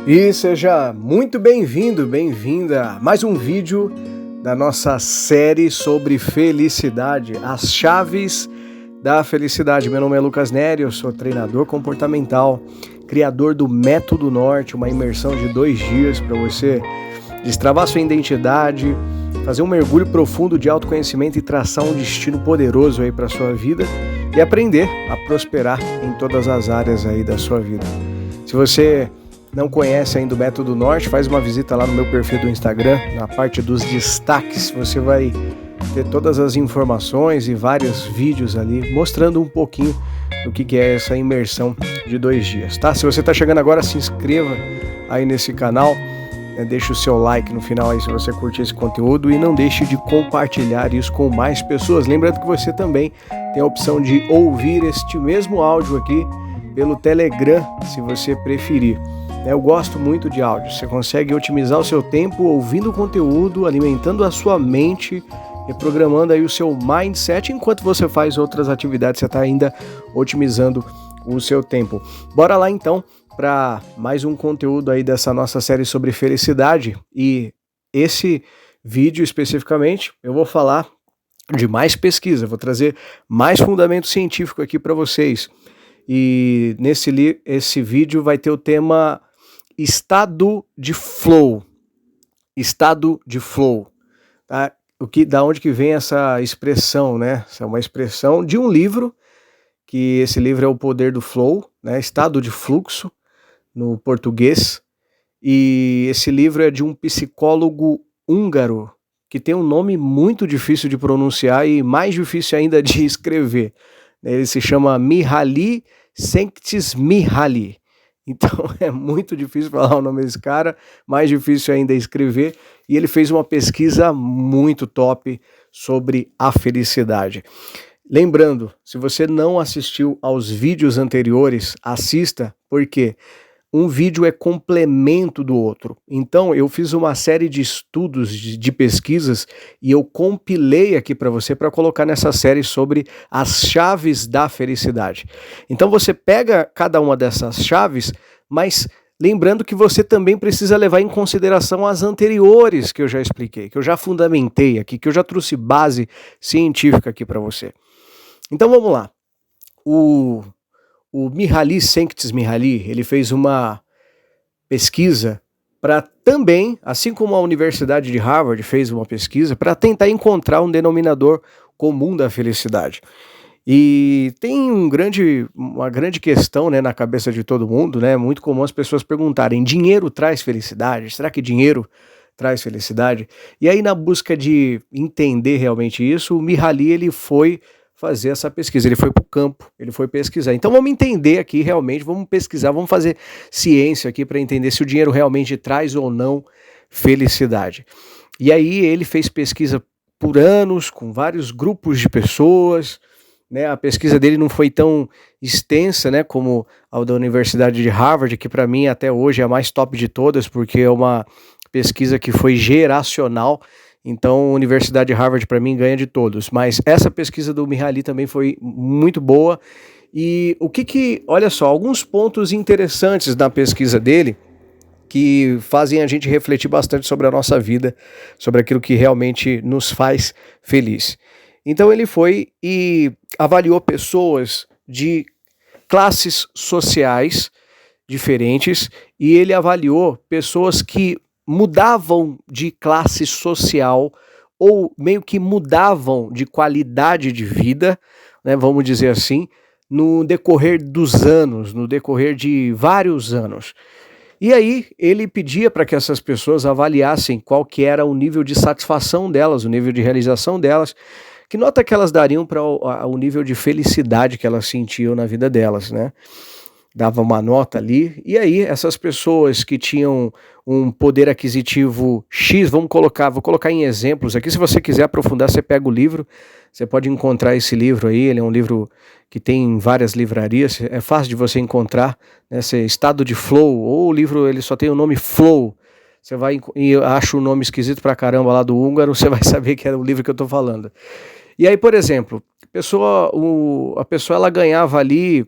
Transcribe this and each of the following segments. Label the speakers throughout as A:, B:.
A: E seja muito bem-vindo, bem-vinda a mais um vídeo da nossa série sobre felicidade, as chaves da felicidade. Meu nome é Lucas Nery, eu sou treinador comportamental, criador do Método Norte, uma imersão de 2 dias para você destravar sua identidade, fazer um mergulho profundo de autoconhecimento e traçar um destino poderoso aí para sua vida e aprender a prosperar em todas as áreas aí da sua vida. Se você não conhece ainda o Método Norte, faz uma visita lá no meu perfil do Instagram, na parte dos destaques, você vai ter todas as informações e vários vídeos ali, mostrando um pouquinho do que é essa imersão de 2 dias, tá? Se você está chegando agora, se inscreva aí nesse canal, deixa o seu like no final aí se você curtir esse conteúdo e não deixe de compartilhar isso com mais pessoas. Lembrando que você também tem a opção de ouvir este mesmo áudio aqui pelo Telegram, se você preferir. Eu gosto muito de áudio, você consegue otimizar o seu tempo ouvindo o conteúdo, alimentando a sua mente, reprogramando aí o seu mindset, enquanto você faz outras atividades, você está ainda otimizando o seu tempo. Bora lá então para mais um conteúdo aí dessa nossa série sobre felicidade, e esse vídeo especificamente eu vou falar de mais pesquisa, vou trazer mais fundamento científico aqui para vocês. E esse vídeo vai ter o tema estado de flow. Estado de flow. Tá? Da onde que vem essa expressão, né? Essa é uma expressão de um livro, que esse livro é O Poder do Flow, né? Estado de fluxo, no português. E esse livro é de um psicólogo húngaro, que tem um nome muito difícil de pronunciar e mais difícil ainda de escrever. Ele se chama Mihaly Csikszentmihalyi. Então é muito difícil falar o nome desse cara, mais difícil ainda escrever, e ele fez uma pesquisa muito top sobre a felicidade. Lembrando, se você não assistiu aos vídeos anteriores, assista, porque um vídeo é complemento do outro. Então eu fiz uma série de estudos, de pesquisas, e eu compilei aqui para você para colocar nessa série sobre as chaves da felicidade. Então você pega cada uma dessas chaves, mas lembrando que você também precisa levar em consideração as anteriores que eu já expliquei, que eu já fundamentei aqui, que eu já trouxe base científica aqui para você. Então vamos lá. O Mihaly Csikszentmihalyi, ele fez uma pesquisa para também, assim como a Universidade de Harvard fez uma pesquisa, para tentar encontrar um denominador comum da felicidade. E tem uma grande questão, né, na cabeça de todo mundo, né? Muito comum as pessoas perguntarem: dinheiro traz felicidade? Será que dinheiro traz felicidade? E aí, na busca de entender realmente isso, o Mihaly, ele foi fazer essa pesquisa, ele foi para o campo, ele foi pesquisar. Então vamos entender aqui realmente, vamos pesquisar, vamos fazer ciência aqui para entender se o dinheiro realmente traz ou não felicidade. E aí ele fez pesquisa por anos, com vários grupos de pessoas, né? A pesquisa dele não foi tão extensa, né, como a da Universidade de Harvard, que para mim até hoje é a mais top de todas, porque é uma pesquisa que foi geracional. Então, a Universidade de Harvard, para mim, ganha de todos. Mas essa pesquisa do Mihaly também foi muito boa. E olha só, alguns pontos interessantes na pesquisa dele que fazem a gente refletir bastante sobre a nossa vida, sobre aquilo que realmente nos faz feliz. Então, ele foi e avaliou pessoas de classes sociais diferentes, e ele avaliou pessoas que mudavam de classe social ou meio que mudavam de qualidade de vida, né, vamos dizer assim, no decorrer dos anos, no decorrer de vários anos. E aí ele pedia para que essas pessoas avaliassem qual que era o nível de satisfação delas, o nível de realização delas, que nota que elas dariam para o nível de felicidade que elas sentiam na vida delas, né? Dava uma nota ali, e aí essas pessoas que tinham um poder aquisitivo X, vou colocar em exemplos aqui, se você quiser aprofundar, você pega o livro, você pode encontrar esse livro aí, ele é um livro que tem em várias livrarias, é fácil de você encontrar, né, Estado de Flow, ou o livro ele só tem o nome Flow, você vai e acha o nome esquisito pra caramba lá do húngaro, você vai saber que é o livro que eu tô falando. E aí, por exemplo, a pessoa ela ganhava ali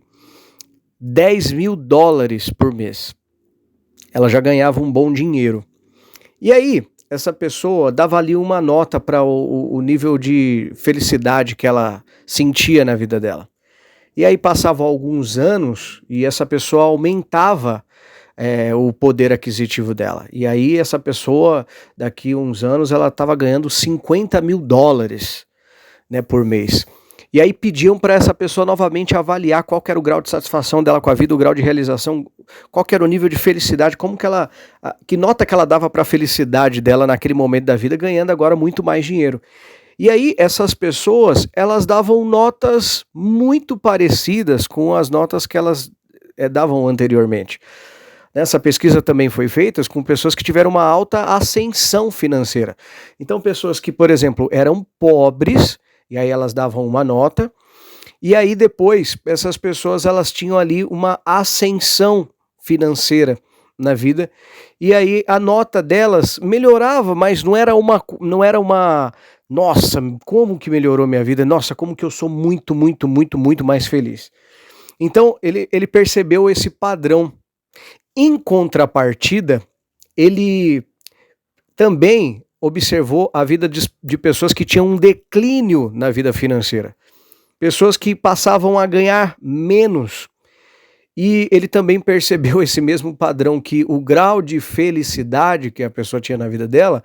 A: $10.000 por mês. ela já ganhava um bom dinheiro. E aí, essa pessoa dava ali uma nota para o nível de felicidade que ela sentia na vida dela. E aí passavam alguns anos e essa pessoa aumentava o poder aquisitivo dela. E aí essa pessoa, daqui a uns anos, ela estava ganhando $50.000, né, por mês. E aí pediam para essa pessoa novamente avaliar qual que era o grau de satisfação dela com a vida, o grau de realização, qual que era o nível de felicidade, como que ela, que nota que ela dava para a felicidade dela naquele momento da vida, ganhando agora muito mais dinheiro. E aí essas pessoas, elas davam notas muito parecidas com as notas que elas davam anteriormente. Essa pesquisa também foi feita com pessoas que tiveram uma alta ascensão financeira. Então pessoas que, por exemplo, eram pobres, e aí elas davam uma nota, e aí depois essas pessoas elas tinham ali uma ascensão financeira na vida, e aí a nota delas melhorava, mas não era uma nossa, como que melhorou minha vida, nossa, como que eu sou muito, muito, muito, muito mais feliz. Então ele percebeu esse padrão. Em contrapartida, ele também observou a vida de pessoas que tinham um declínio na vida financeira, pessoas que passavam a ganhar menos. E ele também percebeu esse mesmo padrão, que o grau de felicidade que a pessoa tinha na vida dela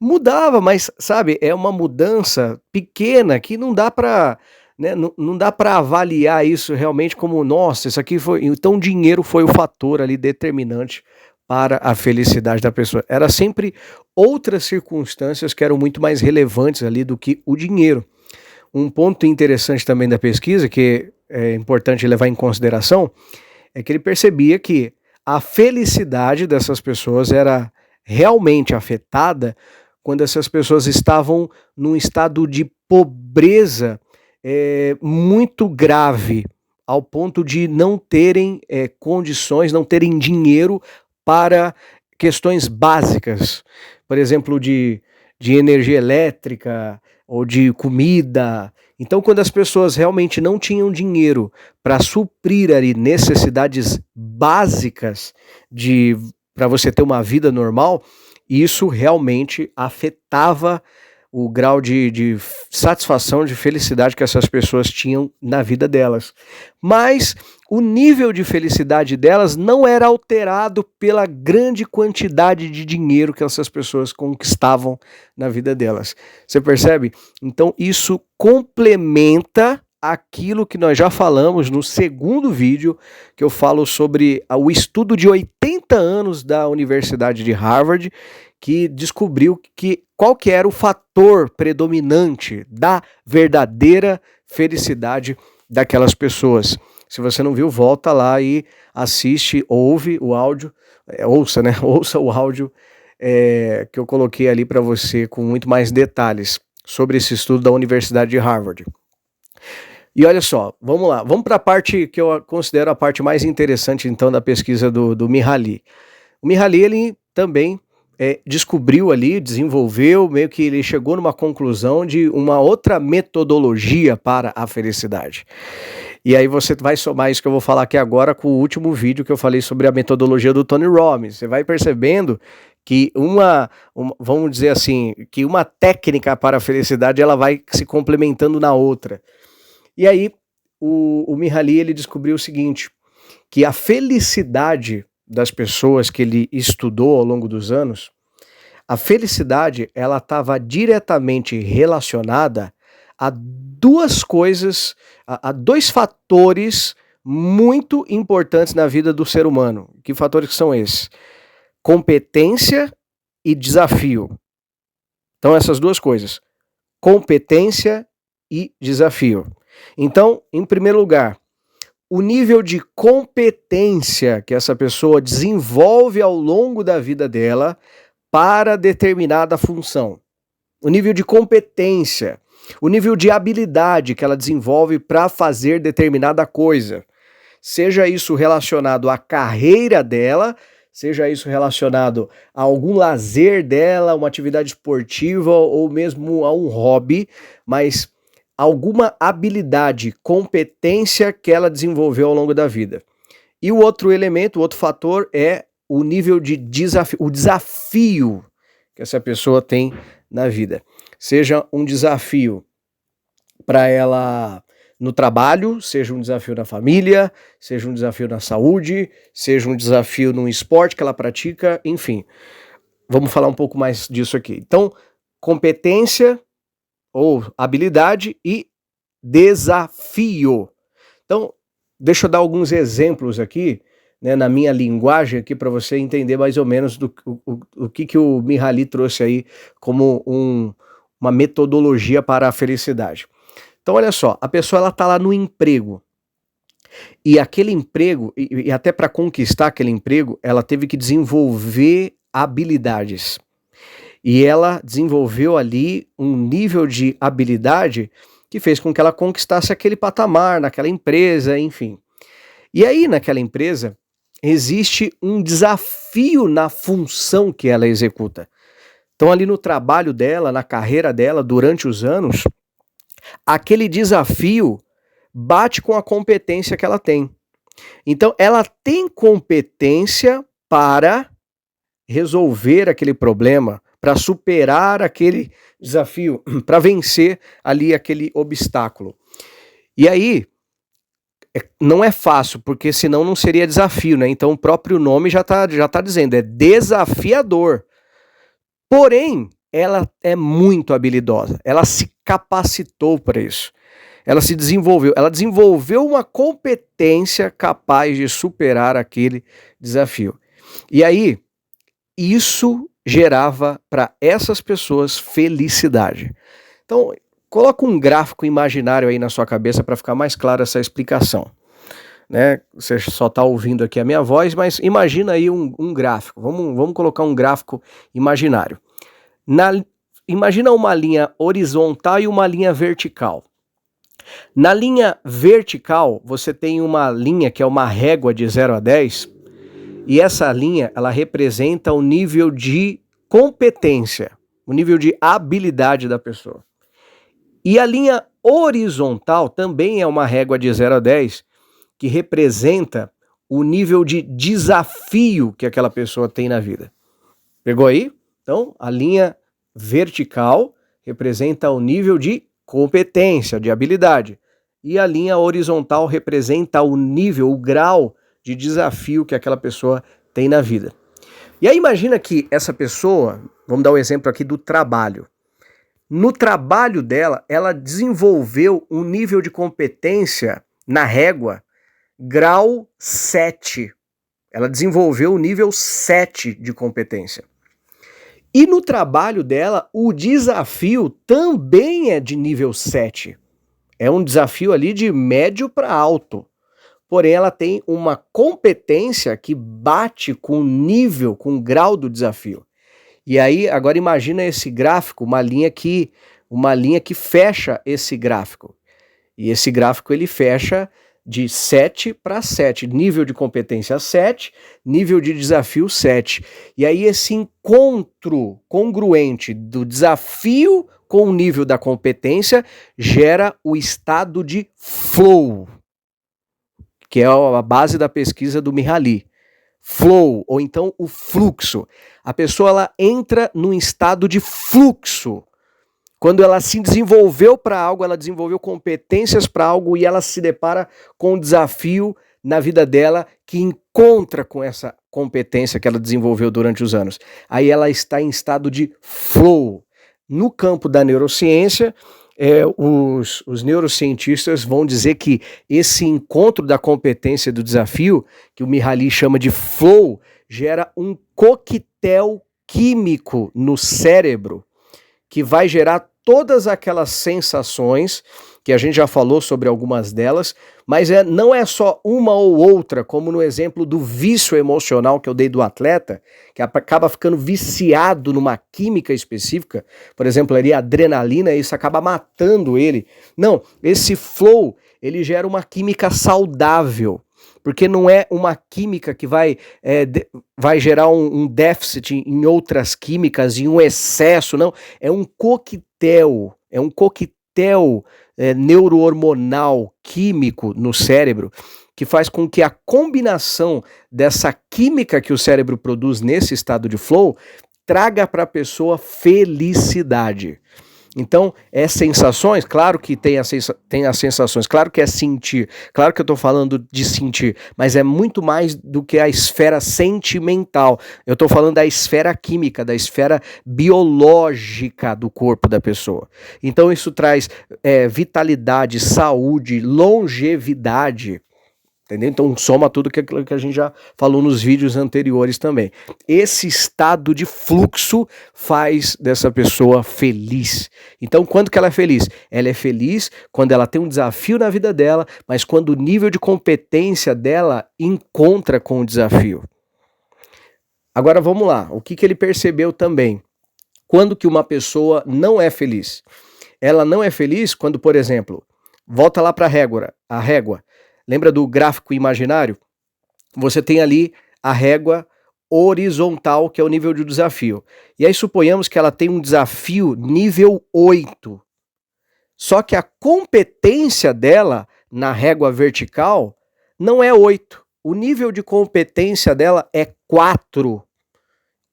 A: mudava, mas sabe, é uma mudança pequena que não dá para, né, não dá para avaliar isso realmente como, nossa, isso aqui foi, então o dinheiro foi o fator ali determinante para a felicidade da pessoa. Era sempre outras circunstâncias que eram muito mais relevantes ali do que o dinheiro. Um ponto interessante também da pesquisa, que é importante levar em consideração, é que ele percebia que a felicidade dessas pessoas era realmente afetada quando essas pessoas estavam num estado de pobreza muito grave, ao ponto de não terem condições, não terem dinheiro para questões básicas, por exemplo, de energia elétrica ou de comida. Então, quando as pessoas realmente não tinham dinheiro para suprir ali necessidades básicas para você ter uma vida normal, isso realmente afetava o grau de satisfação, de felicidade que essas pessoas tinham na vida delas. Mas o nível de felicidade delas não era alterado pela grande quantidade de dinheiro que essas pessoas conquistavam na vida delas. Você percebe? Então isso complementa aquilo que nós já falamos no segundo vídeo, que eu falo sobre o estudo de 80 anos da Universidade de Harvard, que descobriu qual que era o fator predominante da verdadeira felicidade daquelas pessoas. Se você não viu, volta lá e assiste, ouve o áudio, ouça, né? Ouça o áudio que eu coloquei ali para você com muito mais detalhes sobre esse estudo da Universidade de Harvard. E olha só, vamos lá, vamos para a parte que eu considero a parte mais interessante então da pesquisa do Mihaly. O Mihaly, ele também descobriu ali, desenvolveu, meio que ele chegou numa conclusão de uma outra metodologia para a felicidade. E aí você vai somar isso que eu vou falar aqui agora com o último vídeo que eu falei sobre a metodologia do Tony Robbins. Você vai percebendo que vamos dizer assim, que uma técnica para a felicidade ela vai se complementando na outra. E aí o Mihaly, ele descobriu o seguinte, que a felicidade das pessoas que ele estudou ao longo dos anos, a felicidade ela estava diretamente relacionada a duas coisas, a dois fatores muito importantes na vida do ser humano. Que fatores são esses? Competência e desafio. Então essas duas coisas, competência e desafio. Então, em primeiro lugar, o nível de competência que essa pessoa desenvolve ao longo da vida dela para determinada função. O nível de competência, o nível de habilidade que ela desenvolve para fazer determinada coisa. Seja isso relacionado à carreira dela, seja isso relacionado a algum lazer dela, uma atividade esportiva ou mesmo a um hobby, mas alguma habilidade, competência que ela desenvolveu ao longo da vida. E o outro elemento, o outro fator é o nível de desafio, o desafio que essa pessoa tem na vida. Seja um desafio para ela no trabalho, seja um desafio na família, seja um desafio na saúde, seja um desafio no esporte que ela pratica, enfim. Vamos falar um pouco mais disso aqui. Então, competência ou habilidade e desafio. Então, deixa eu dar alguns exemplos aqui, né, na minha linguagem aqui para você entender mais ou menos o que o Mihaly trouxe aí como uma metodologia para a felicidade. Então olha só, a pessoa ela tá lá no emprego e aquele emprego, e até para conquistar aquele emprego, ela teve que desenvolver habilidades. E ela desenvolveu ali um nível de habilidade que fez com que ela conquistasse aquele patamar naquela empresa, enfim. E aí naquela empresa existe um desafio na função que ela executa. Então ali no trabalho dela, na carreira dela, durante os anos, aquele desafio bate com a competência que ela tem. Então, ela tem competência para resolver aquele problema, para superar aquele desafio, para vencer ali aquele obstáculo. E aí, não é fácil, porque senão não seria desafio, né? Então, o próprio nome já tá dizendo, é desafiador. Porém, ela é muito habilidosa, ela se capacitou para isso, ela se desenvolveu, ela desenvolveu uma competência capaz de superar aquele desafio. E aí, isso gerava para essas pessoas felicidade. Então, coloca um gráfico imaginário aí na sua cabeça para ficar mais clara essa explicação. Né? Você só está ouvindo aqui a minha voz, mas imagina aí um gráfico. Vamos colocar um gráfico imaginário. Imagina uma linha horizontal e uma linha vertical. Na linha vertical, você tem uma linha que é uma régua de 0 a 10, e essa linha, ela representa o nível de competência, o nível de habilidade da pessoa. E a linha horizontal também é uma régua de 0 a 10, que representa o nível de desafio que aquela pessoa tem na vida. Pegou aí? Então, a linha vertical representa o nível de competência, de habilidade. E a linha horizontal representa o nível, o grau de desafio que aquela pessoa tem na vida. E aí imagina que essa pessoa, vamos dar um exemplo aqui do trabalho. No trabalho dela, ela desenvolveu um nível de competência na régua, grau 7. Ela desenvolveu o nível 7 de competência. E no trabalho dela, o desafio também é de nível 7. É um desafio ali de médio para alto. Porém, ela tem uma competência que bate com o nível, com o grau do desafio. E aí, agora imagina esse gráfico, uma linha que fecha esse gráfico. E esse gráfico ele fecha de 7 para 7, nível de competência 7, nível de desafio 7. E aí esse encontro congruente do desafio com o nível da competência gera o estado de flow, que é a base da pesquisa do Mihaly. Flow, ou então o fluxo. A pessoa ela entra num estado de fluxo. Quando ela se desenvolveu para algo, ela desenvolveu competências para algo e ela se depara com um desafio na vida dela que encontra com essa competência que ela desenvolveu durante os anos. Aí ela está em estado de flow. No campo da neurociência, os neurocientistas vão dizer que esse encontro da competência e do desafio, que o Mihaly chama de flow, gera um coquetel químico no cérebro que vai gerar todas aquelas sensações, que a gente já falou sobre algumas delas, mas não é só uma ou outra, como no exemplo do vício emocional que eu dei do atleta, que acaba ficando viciado numa química específica, por exemplo, ali a adrenalina, isso acaba matando ele. Não, esse flow, ele gera uma química saudável, porque não é uma química que vai gerar um déficit em outras químicas, em um excesso, não. É um coquetel neurohormonal, químico no cérebro, que faz com que a combinação dessa química que o cérebro produz nesse estado de flow traga para a pessoa felicidade. Então, sensações, claro que tem as sensações, claro que é sentir, claro que eu estou falando de sentir, mas é muito mais do que a esfera sentimental. Eu estou falando da esfera química, da esfera biológica do corpo da pessoa. Então, isso traz vitalidade, saúde, longevidade. Entendeu? Então soma tudo aquilo que a gente já falou nos vídeos anteriores também. Esse estado de fluxo faz dessa pessoa feliz. Então quando que ela é feliz? Ela é feliz quando ela tem um desafio na vida dela, mas quando o nível de competência dela encontra com o desafio. Agora vamos lá, o que ele percebeu também? Quando que uma pessoa não é feliz? Ela não é feliz quando, por exemplo, volta lá para a régua. Lembra do gráfico imaginário? Você tem ali a régua horizontal, que é o nível de desafio. E aí suponhamos que ela tem um desafio nível 8. Só que a competência dela na régua vertical não é 8. O nível de competência dela é 4.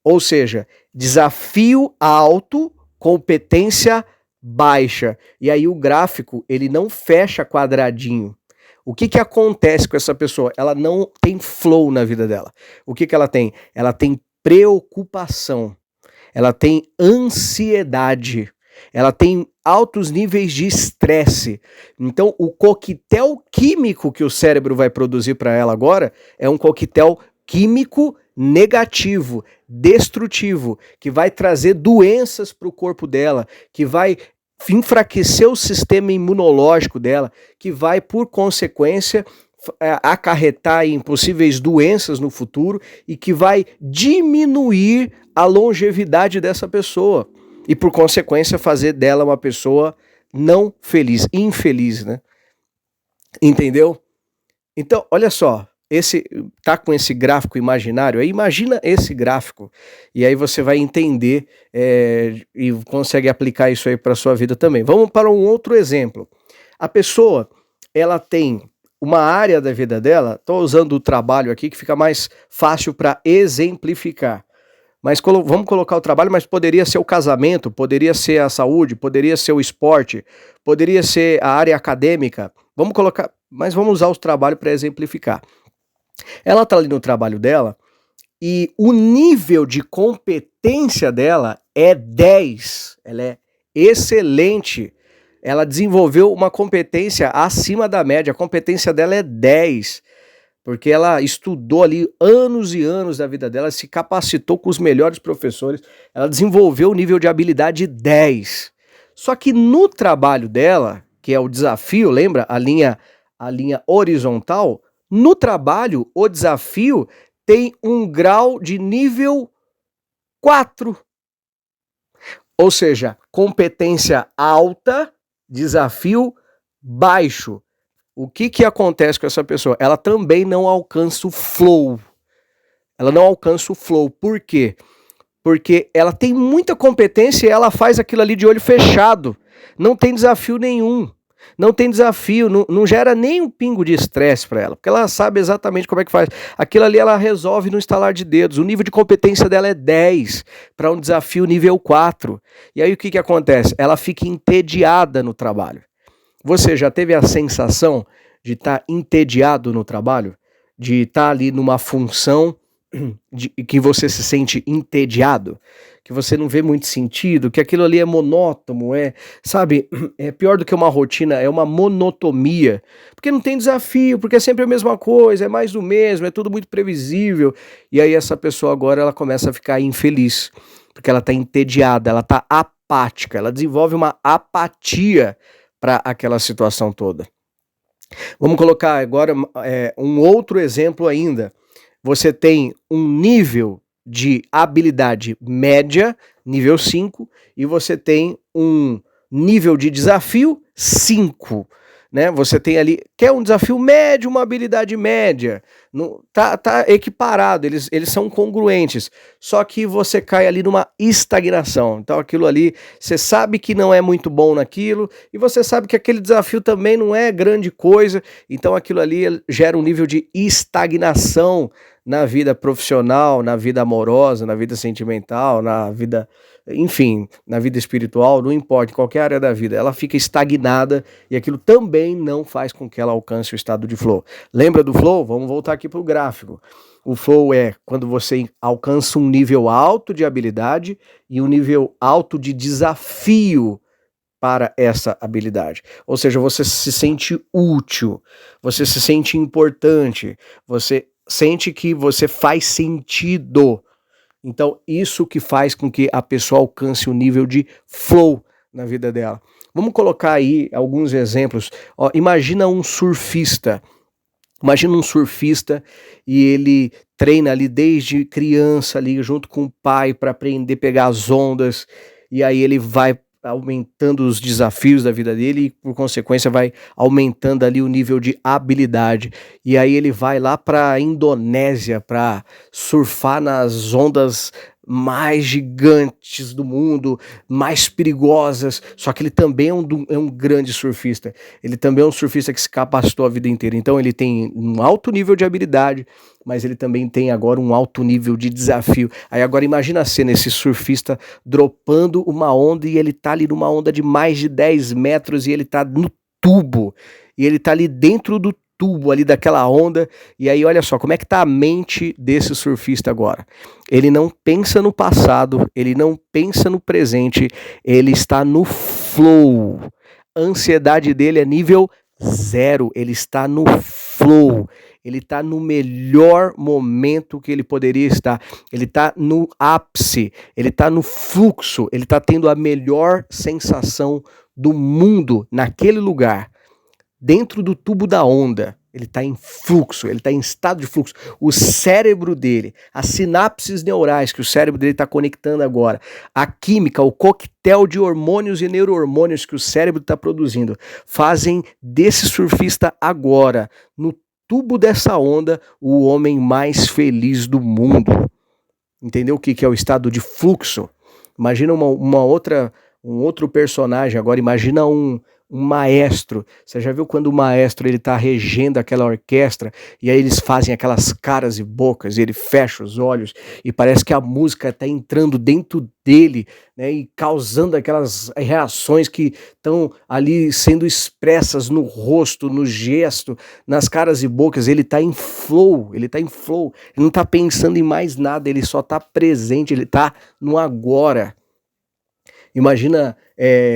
A: Ou seja, desafio alto, competência baixa. E aí o gráfico, ele não fecha quadradinho. O que acontece com essa pessoa? Ela não tem flow na vida dela. O que ela tem? Ela tem preocupação, ela tem ansiedade, ela tem altos níveis de estresse. Então, o coquetel químico que o cérebro vai produzir para ela agora é um coquetel químico negativo, destrutivo, que vai trazer doenças para o corpo dela, que vai enfraquecer o sistema imunológico dela, que vai, por consequência, acarretar em possíveis doenças no futuro e que vai diminuir a longevidade dessa pessoa e, por consequência, fazer dela uma pessoa não feliz, infeliz, né? Entendeu? Então, olha só, tá com esse gráfico imaginário aí, imagina esse gráfico, e aí você vai entender e consegue aplicar isso aí para sua vida também. Vamos para um outro exemplo. A pessoa, ela tem uma área da vida dela, estou usando o trabalho aqui que fica mais fácil para exemplificar, mas vamos colocar o trabalho, mas poderia ser o casamento, poderia ser a saúde, poderia ser o esporte, poderia ser a área acadêmica, vamos colocar, mas vamos usar o trabalho para exemplificar. Ela está ali no trabalho dela e o nível de competência dela é 10. Ela é excelente. Ela desenvolveu uma competência acima da média. A competência dela é 10. Porque ela estudou ali anos e anos da vida dela, se capacitou com os melhores professores. Ela desenvolveu o nível de habilidade 10. Só que no trabalho dela, que é o desafio, lembra? A linha horizontal. No trabalho, o desafio tem um grau de nível 4. Ou seja, competência alta, desafio baixo. O que acontece com essa pessoa? Ela também não alcança o flow. Ela não alcança o flow. Por quê? Porque ela tem muita competência e ela faz aquilo ali de olho fechado. Não tem desafio nenhum. Não tem desafio, não gera nem um pingo de estresse para ela, porque ela sabe exatamente como é que faz. Aquilo ali ela resolve no estalar de dedos. O nível de competência dela é 10 para um desafio nível 4. E aí o que acontece? Ela fica entediada no trabalho. Você já teve a sensação de estar entediado no trabalho? De estar ali numa função que você se sente entediado? Que você não vê muito sentido, que aquilo ali é monótono, sabe, é pior do que uma rotina, é uma monotonia, porque não tem desafio, porque é sempre a mesma coisa, é mais do mesmo, é tudo muito previsível, e aí essa pessoa agora ela começa a ficar infeliz, porque ela está entediada, ela está apática, ela desenvolve uma apatia para aquela situação toda. Vamos colocar agora um outro exemplo ainda. Você tem um nível de habilidade média, nível 5, e você tem um nível de desafio 5, né? Você tem ali, quer um desafio médio, uma habilidade média, tá equiparado, eles são congruentes, só que você cai ali numa estagnação. Então aquilo ali, você sabe que não é muito bom naquilo, e você sabe que aquele desafio também não é grande coisa, então aquilo ali gera um nível de estagnação na vida profissional, na vida amorosa, na vida sentimental, na vida, enfim, na vida espiritual, não importa, em qualquer área da vida, ela fica estagnada e aquilo também não faz com que ela alcance o estado de flow. Lembra do flow? Vamos voltar aqui para o gráfico. O flow é quando você alcança um nível alto de habilidade e um nível alto de desafio para essa habilidade. Ou seja, você se sente útil, você se sente importante, você sente que você faz sentido. Então, isso que faz com que a pessoa alcance o nível de flow na vida dela. Vamos colocar aí alguns exemplos. Ó, imagina um surfista. Imagina um surfista e ele treina ali desde criança ali junto com o pai para aprender a pegar as ondas, e aí ele vai aumentando os desafios da vida dele e, por consequência, vai aumentando ali o nível de habilidade. E aí ele vai lá para a Indonésia para surfar nas ondas mais gigantes do mundo, mais perigosas, só que ele também é um grande surfista. Ele também é um surfista que se capacitou a vida inteira. Então ele tem um alto nível de habilidade, mas ele também tem agora um alto nível de desafio. Aí agora imagina a cena, esse surfista dropando uma onda e ele tá ali numa onda de mais de 10 metros e ele tá no tubo. E ele tá ali dentro do tubo ali daquela onda, e aí olha só como é que tá a mente desse surfista agora. Ele não pensa no passado, ele não pensa no presente, ele está no flow. A ansiedade dele é nível 0, ele está no flow. Ele está no melhor momento que ele poderia estar. Ele está no ápice, ele está no fluxo, ele está tendo a melhor sensação do mundo naquele lugar. Dentro do tubo da onda, ele está em fluxo, ele está em estado de fluxo. O cérebro dele, as sinapses neurais que o cérebro dele está conectando agora, a química, o coquetel de hormônios e neurohormônios que o cérebro está produzindo, fazem desse surfista agora, no tubo dessa onda, o homem mais feliz do mundo. Entendeu o que é o estado de fluxo? Imagina um outro personagem agora, imagina um maestro. Você já viu quando o maestro ele tá regendo aquela orquestra e aí eles fazem aquelas caras e bocas e ele fecha os olhos e parece que a música tá entrando dentro dele, né, e causando aquelas reações que estão ali sendo expressas no rosto, no gesto, nas caras e bocas. Ele tá em flow, ele não tá pensando em mais nada, ele só tá presente, ele tá no agora. Imagina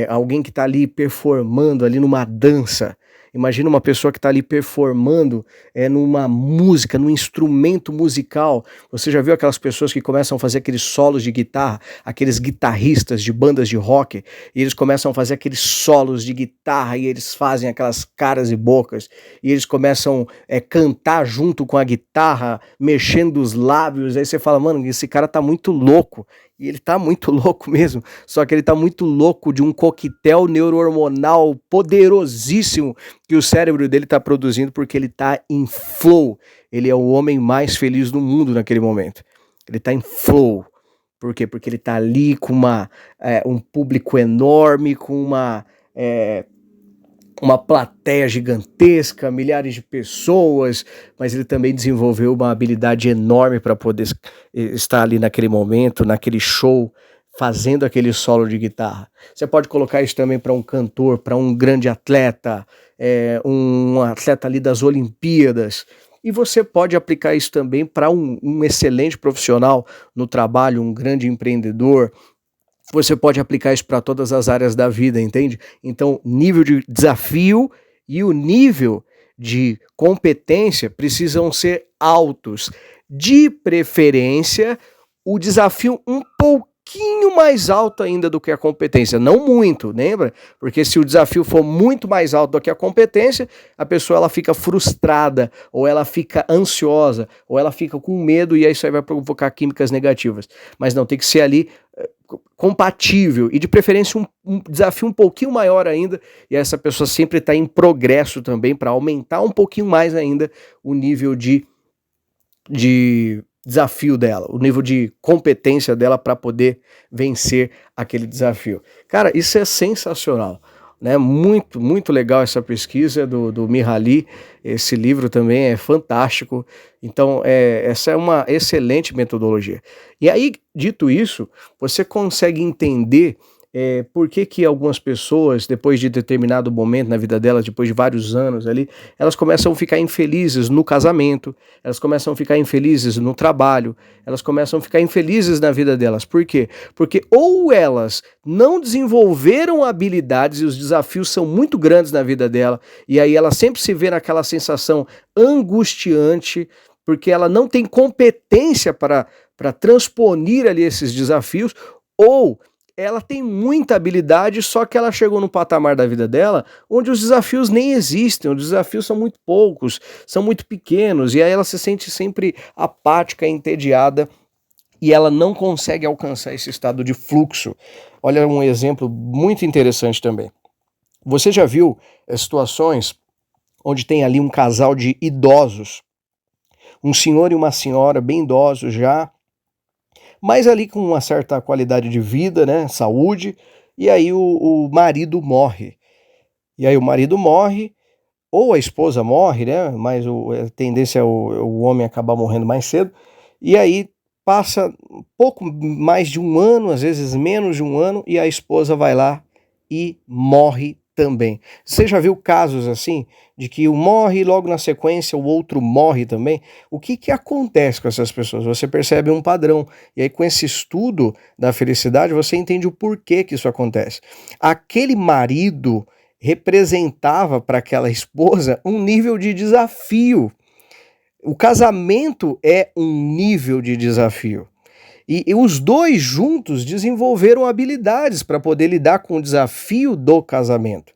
A: alguém que está ali performando ali numa dança. Imagina uma pessoa que está ali performando numa música, num instrumento musical. Você já viu aquelas pessoas que começam a fazer aqueles solos de guitarra, aqueles guitarristas de bandas de rock, e eles começam a fazer aqueles solos de guitarra e eles fazem aquelas caras e bocas, e eles começam a cantar junto com a guitarra, mexendo os lábios. Aí você fala, mano, esse cara tá muito louco. E ele tá muito louco mesmo, só que ele tá muito louco de um coquetel neurohormonal poderosíssimo que o cérebro dele tá produzindo, porque ele tá em flow. Ele é o homem mais feliz do mundo naquele momento. Ele tá em flow. Por quê? Porque ele tá ali com um público enorme, com uma plateia gigantesca, milhares de pessoas, mas ele também desenvolveu uma habilidade enorme para poder estar ali naquele momento, naquele show, fazendo aquele solo de guitarra. Você pode colocar isso também para um cantor, para um grande atleta, um atleta ali das Olimpíadas, e você pode aplicar isso também para um excelente profissional no trabalho, um grande empreendedor. Você pode aplicar isso para todas as áreas da vida, entende? Então, nível de desafio e o nível de competência precisam ser altos. De preferência, o desafio um pouquinho mais alto ainda do que a competência. Não muito, lembra? Porque se o desafio for muito mais alto do que a competência, a pessoa ela fica frustrada, ou ela fica ansiosa, ou ela fica com medo, e isso aí vai provocar químicas negativas. Mas não, tem que ser ali compatível, e de preferência um desafio um pouquinho maior ainda, e essa pessoa sempre está em progresso também para aumentar um pouquinho mais ainda o nível de de desafio dela, o nível de competência dela para poder vencer aquele desafio. Cara, isso é sensacional, né? Muito, muito legal essa pesquisa do Mihaly. Esse livro também é fantástico. Então, essa é uma excelente metodologia. E aí, dito isso, você consegue entender por que algumas pessoas, depois de determinado momento na vida delas, depois de vários anos ali, elas começam a ficar infelizes no casamento, elas começam a ficar infelizes no trabalho, elas começam a ficar infelizes na vida delas. Por quê? Porque ou elas não desenvolveram habilidades e os desafios são muito grandes na vida dela, e aí ela sempre se vê naquela sensação angustiante, porque ela não tem competência para transponir ali esses desafios, ou ela tem muita habilidade, só que ela chegou no patamar da vida dela onde os desafios nem existem, os desafios são muito poucos, são muito pequenos, e aí ela se sente sempre apática, entediada, e ela não consegue alcançar esse estado de fluxo. Olha um exemplo muito interessante também. Você já viu situações onde tem ali um casal de idosos, um senhor e uma senhora bem idosos já, mas ali com uma certa qualidade de vida, né, saúde, e aí o marido morre. E aí o marido morre, ou a esposa morre, né, mas a tendência é o homem acabar morrendo mais cedo, e aí passa um pouco mais de um ano, às vezes menos de um ano, e a esposa vai lá e morre também. Você já viu casos assim, de que um morre e logo na sequência o outro morre também? O que acontece com essas pessoas? Você percebe um padrão, e aí com esse estudo da felicidade você entende o porquê que isso acontece. Aquele marido representava para aquela esposa um nível de desafio. O casamento é um nível de desafio. E os dois juntos desenvolveram habilidades para poder lidar com o desafio do casamento.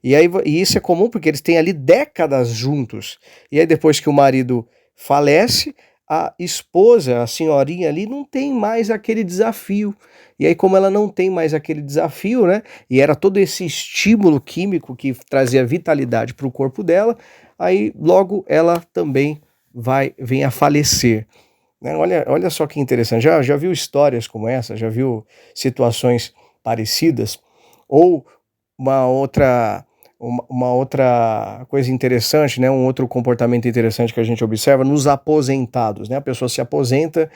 A: E isso é comum porque eles têm ali décadas juntos. E aí depois que o marido falece, a esposa, a senhorinha ali, não tem mais aquele desafio. E aí como ela não tem mais aquele desafio, né? E era todo esse estímulo químico que trazia vitalidade para o corpo dela, aí logo ela também vem a falecer. Olha só que interessante, já viu histórias como essa? Já viu situações parecidas? Ou uma outra coisa interessante, né? Um outro comportamento interessante que a gente observa nos aposentados, né? A pessoa se aposenta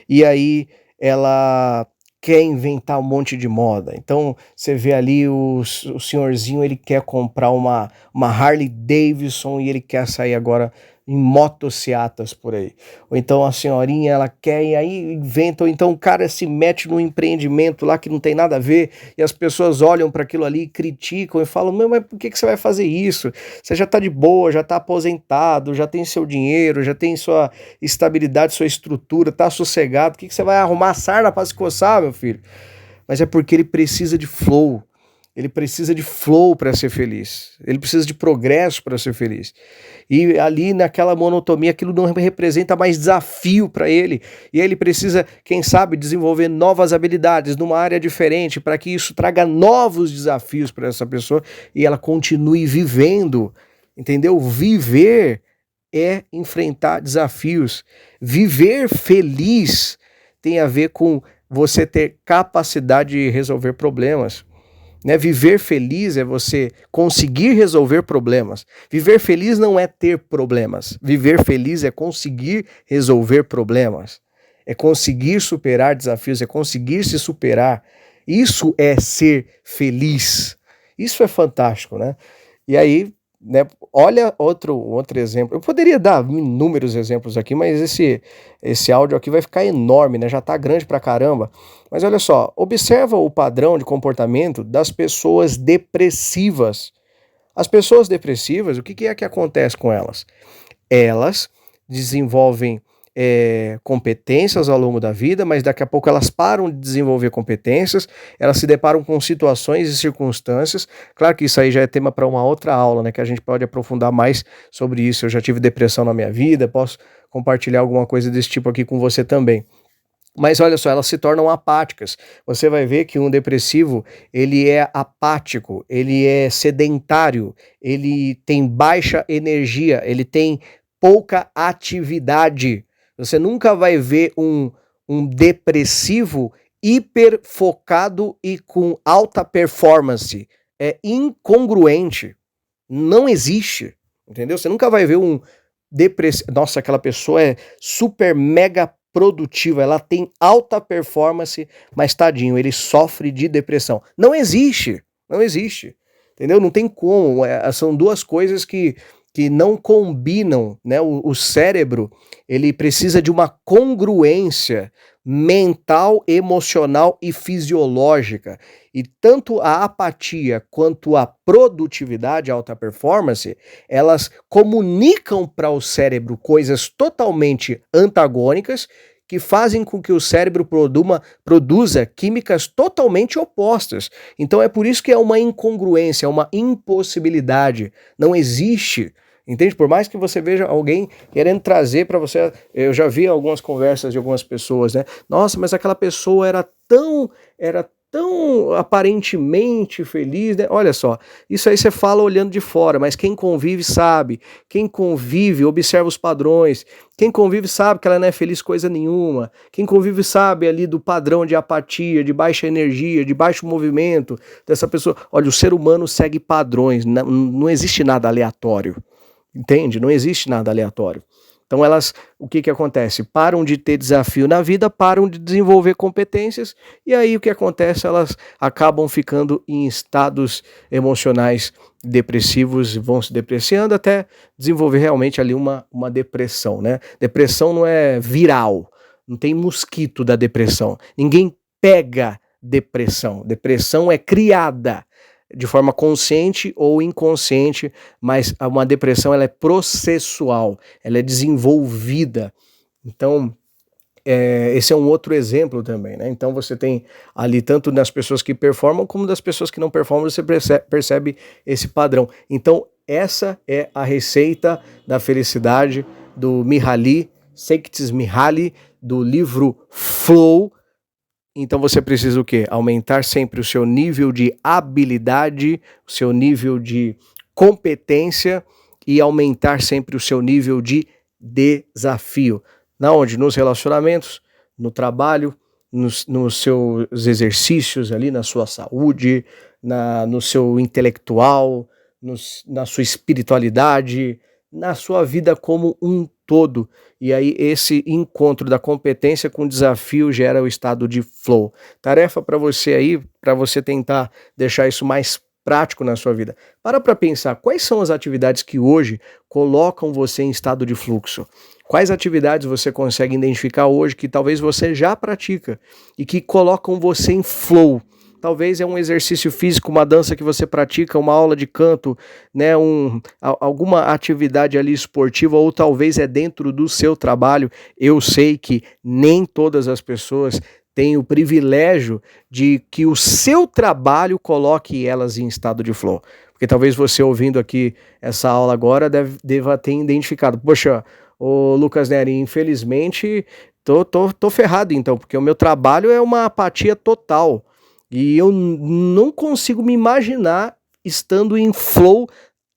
A: e aí ela quer inventar um monte de moda. Então você vê ali o senhorzinho, ele quer comprar uma Harley Davidson e ele quer sair agora em motocicletas por aí. Ou então a senhorinha, ela quer e aí inventa, ou então o cara se mete num empreendimento lá que não tem nada a ver e as pessoas olham para aquilo ali e criticam e falam, meu, mas por que você vai fazer isso? Você já tá de boa, já tá aposentado, já tem seu dinheiro, já tem sua estabilidade, sua estrutura, tá sossegado, por que você vai arrumar sarna para se coçar, meu filho? Mas é porque ele precisa de flow. Ele precisa de flow para ser feliz. Ele precisa de progresso para ser feliz. E ali naquela monotonia, aquilo não representa mais desafio para ele. E ele precisa, quem sabe, desenvolver novas habilidades numa área diferente para que isso traga novos desafios para essa pessoa e ela continue vivendo. Entendeu? Viver é enfrentar desafios. Viver feliz tem a ver com você ter capacidade de resolver problemas. Né? Viver feliz é você conseguir resolver problemas. Viver feliz não é ter problemas. Viver feliz é conseguir resolver problemas. É conseguir superar desafios, é conseguir se superar. Isso é ser feliz. Isso é fantástico, né? E aí, né, olha outro exemplo. Eu poderia dar inúmeros exemplos aqui, mas esse áudio aqui vai ficar enorme, né? Já tá grande pra caramba. Mas olha só, observa o padrão de comportamento das pessoas depressivas. As pessoas depressivas, o que é que acontece com elas? Elas desenvolvem competências ao longo da vida, mas daqui a pouco elas param de desenvolver competências, elas se deparam com situações e circunstâncias. Claro que isso aí já é tema para uma outra aula, né, que a gente pode aprofundar mais sobre isso. Eu já tive depressão na minha vida, posso compartilhar alguma coisa desse tipo aqui com você também. Mas olha só, elas se tornam apáticas. Você vai ver que um depressivo, ele é apático, ele é sedentário, ele tem baixa energia, ele tem pouca atividade. Você nunca vai ver um depressivo hiper focado e com alta performance. É incongruente. Não existe, entendeu? Você nunca vai ver um depressivo. Nossa, aquela pessoa é super mega produtiva, ela tem alta performance, mas tadinho, ele sofre de depressão. Não existe, não existe, entendeu? Não tem como, são duas coisas que não combinam, né? O cérebro, ele precisa de uma congruência mental, emocional e fisiológica. E tanto a apatia quanto a produtividade, a alta performance, elas comunicam para o cérebro coisas totalmente antagônicas que fazem com que o cérebro produza químicas totalmente opostas. Então é por isso que é uma incongruência, é uma impossibilidade. Não existe. Entende? Por mais que você veja alguém querendo trazer para você, eu já vi algumas conversas de algumas pessoas, né? Nossa, mas aquela pessoa era tão aparentemente feliz, né? Olha só, isso aí você fala olhando de fora, mas quem convive sabe, quem convive observa os padrões, quem convive sabe que ela não é feliz coisa nenhuma, quem convive sabe ali do padrão de apatia, de baixa energia, de baixo movimento dessa pessoa. Olha, o ser humano segue padrões, não existe nada aleatório. Entende? Não existe nada aleatório. Então elas, o que acontece? Param de ter desafio na vida, param de desenvolver competências e aí o que acontece? Elas acabam ficando em estados emocionais depressivos, vão se depreciando até desenvolver realmente ali uma depressão, né? Depressão não é viral, não tem mosquito da depressão. Ninguém pega depressão. Depressão é criada de forma consciente ou inconsciente, mas uma depressão ela é processual, ela é desenvolvida. Então, esse é um outro exemplo também, né? Então você tem ali tanto das pessoas que performam como das pessoas que não performam, você percebe esse padrão. Então essa é a receita da felicidade do Mihaly Csikszentmihalyi, do livro Flow. Então você precisa o quê? Aumentar sempre o seu nível de habilidade, o seu nível de competência e aumentar sempre o seu nível de desafio. Na onde? Nos relacionamentos, no trabalho, nos seus exercícios ali, na sua saúde, no seu intelectual, na sua espiritualidade, na sua vida como um todo. E aí esse encontro da competência com o desafio gera o estado de flow. Tarefa para você aí, para você tentar deixar isso mais prático na sua vida. Para pensar quais são as atividades que hoje colocam você em estado de fluxo. Quais atividades você consegue identificar hoje que talvez você já pratica e que colocam você em flow. Talvez é um exercício físico, uma dança que você pratica, uma aula de canto, né, alguma atividade ali esportiva, ou talvez é dentro do seu trabalho. Eu sei que nem todas as pessoas têm o privilégio de que o seu trabalho coloque elas em estado de flow. Porque talvez você ouvindo aqui essa aula agora deva ter identificado, poxa, ô Lucas Neri, infelizmente tô ferrado então, porque o meu trabalho é uma apatia total. E eu não consigo me imaginar estando em flow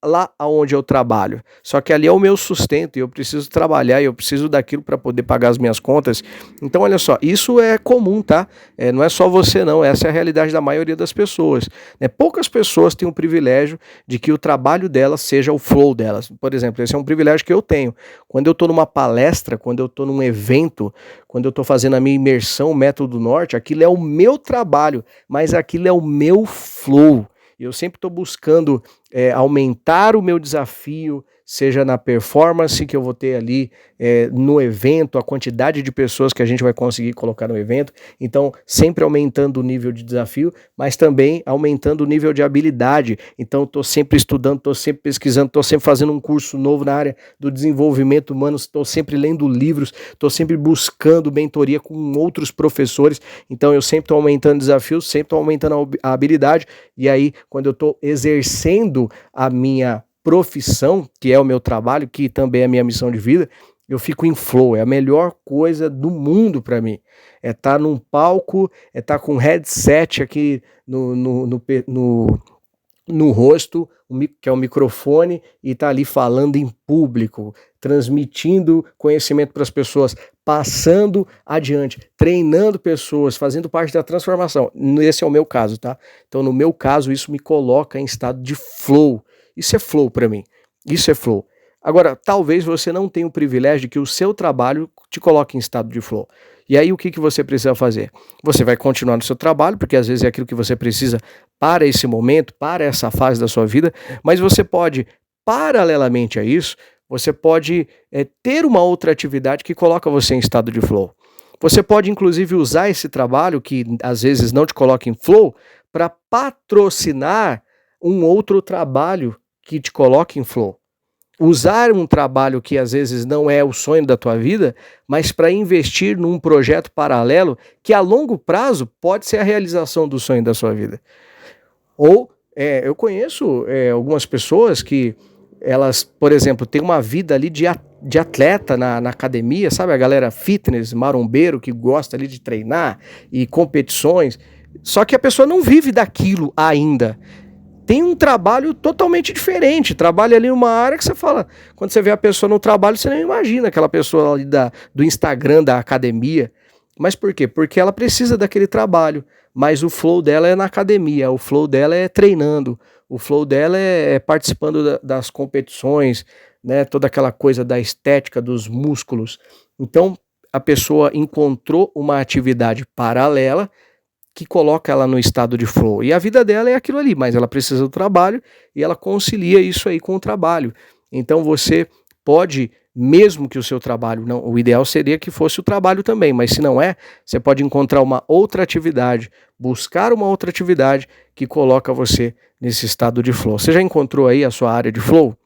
A: lá onde eu trabalho. Só que ali é o meu sustento e eu preciso trabalhar e eu preciso daquilo para poder pagar as minhas contas. Então, olha só, isso é comum, tá? Não é só você não, essa é a realidade da maioria das pessoas. Poucas pessoas têm o privilégio de que o trabalho delas seja o flow delas. Por exemplo, esse é um privilégio que eu tenho. Quando eu estou numa palestra, quando eu estou num evento, quando eu estou fazendo a minha imersão, o Método Norte, aquilo é o meu trabalho, mas aquilo é o meu flow. Eu sempre estou buscando aumentar o meu desafio, seja na performance que eu vou ter ali no evento, a quantidade de pessoas que a gente vai conseguir colocar no evento. Então, sempre aumentando o nível de desafio, mas também aumentando o nível de habilidade. Então, estou sempre estudando, estou sempre pesquisando, estou sempre fazendo um curso novo na área do desenvolvimento humano, estou sempre lendo livros, estou sempre buscando mentoria com outros professores. Então, eu sempre estou aumentando desafios, sempre estou aumentando a habilidade. E aí, quando eu estou exercendo a minha profissão, que é o meu trabalho, que também é a minha missão de vida, eu fico em flow. É a melhor coisa do mundo para mim. É estar num palco, é estar com um headset aqui no no rosto, que é o microfone, e está ali falando em público, transmitindo conhecimento para as pessoas, passando adiante, treinando pessoas, fazendo parte da transformação. Esse é o meu caso, tá? Então, no meu caso, isso me coloca em estado de flow. Isso é flow para mim. Isso é flow. Agora, talvez você não tenha o privilégio de que o seu trabalho te coloque em estado de flow. E aí, o que você precisa fazer? Você vai continuar no seu trabalho, porque às vezes é aquilo que você precisa para esse momento, para essa fase da sua vida, mas você pode, paralelamente a isso, você pode ter uma outra atividade que coloca você em estado de flow. Você pode, inclusive, usar esse trabalho, que às vezes não te coloca em flow, para patrocinar um outro trabalho que te coloque em flow. Usar um trabalho que às vezes não é o sonho da tua vida, mas para investir num projeto paralelo que a longo prazo pode ser a realização do sonho da sua vida. Ou eu conheço algumas pessoas que elas, por exemplo, têm uma vida ali de atleta na academia, sabe? A galera fitness, marombeiro, que gosta ali de treinar e competições, só que a pessoa não vive daquilo ainda. Tem um trabalho totalmente diferente, trabalha ali uma área que você fala, quando você vê a pessoa no trabalho, você nem imagina aquela pessoa ali do Instagram, da academia. Mas por quê? Porque ela precisa daquele trabalho, mas o flow dela é na academia, o flow dela é treinando, o flow dela é participando das competições, né, toda aquela coisa da estética, dos músculos. Então, a pessoa encontrou uma atividade paralela que coloca ela no estado de flow. E a vida dela é aquilo ali, mas ela precisa do trabalho e ela concilia isso aí com o trabalho. Então você pode, mesmo que o seu trabalho não, o ideal seria que fosse o trabalho também, mas se não é, você pode encontrar uma outra atividade, buscar uma outra atividade que coloca você nesse estado de flow. Você já encontrou aí a sua área de flow?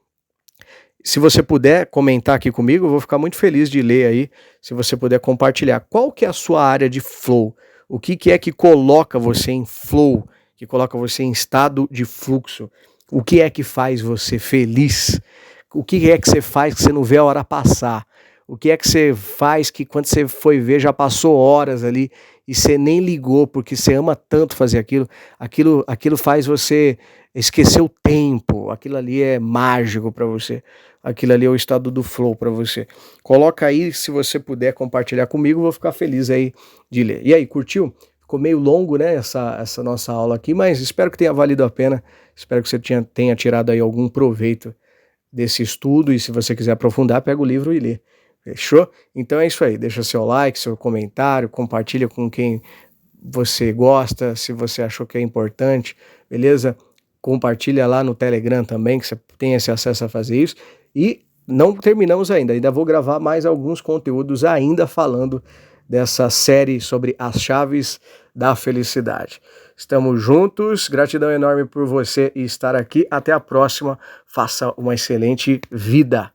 A: Se você puder comentar aqui comigo, eu vou ficar muito feliz de ler aí, se você puder compartilhar. Qual que é a sua área de flow? O que é que coloca você em flow, que coloca você em estado de fluxo? O que é que faz você feliz? O que é que você faz que você não vê a hora passar? O que é que você faz que quando você foi ver já passou horas ali e você nem ligou porque você ama tanto fazer aquilo? Aquilo faz você esquecer o tempo, aquilo ali é mágico para você. Aquilo ali é o estado do flow para você. Coloca aí, se você puder compartilhar comigo, vou ficar feliz aí de ler. E aí, curtiu? Ficou meio longo, né, essa nossa aula aqui, mas espero que tenha valido a pena. Espero que você tenha tirado aí algum proveito desse estudo, e se você quiser aprofundar, pega o livro e lê. Fechou? Então é isso aí. Deixa seu like, seu comentário, compartilha com quem você gosta, se você achou que é importante, beleza? Compartilha lá no Telegram também, que você tem esse acesso a fazer isso. E não terminamos ainda vou gravar mais alguns conteúdos ainda falando dessa série sobre as chaves da felicidade. Estamos juntos, gratidão enorme por você estar aqui, até a próxima, faça uma excelente vida.